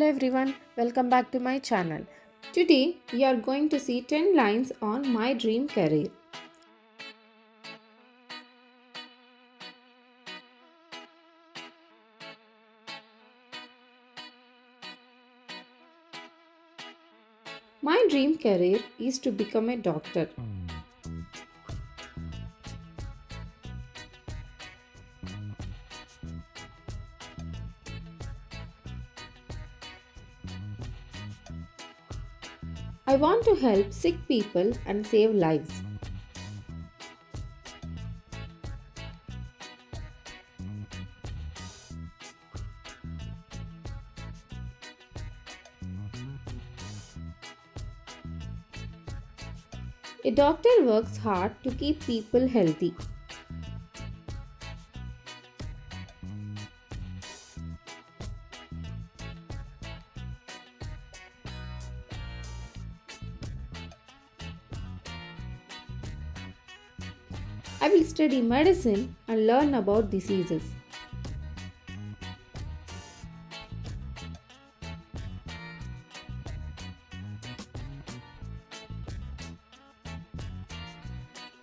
Hello everyone, welcome back to my channel. Today we are going to see 10 lines on my dream career. My dream career is to become a doctor. I want to help sick people and save lives. A doctor works hard to keep people healthy. I will study medicine and learn about diseases.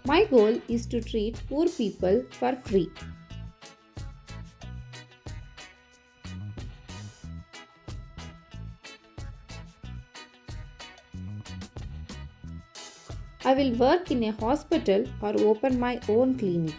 My goal is to treat poor people for free. I will work in a hospital or open my own clinic.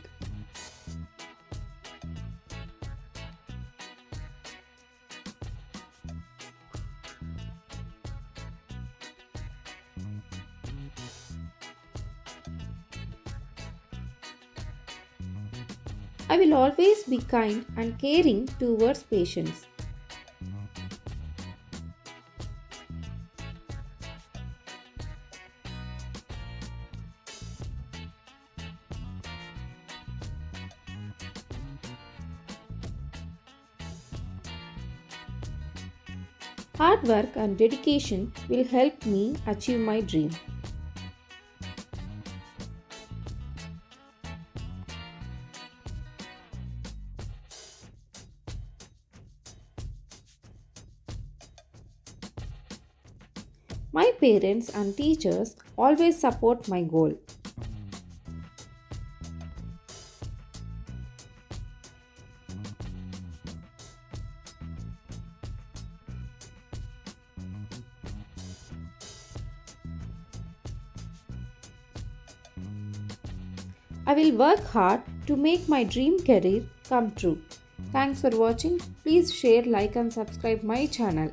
I will always be kind and caring towards patients. Hard work and dedication will help me achieve my dream. My parents and teachers always support my goal. I will work hard to make my dream career come true. Thanks for watching. Please share, like and subscribe my channel.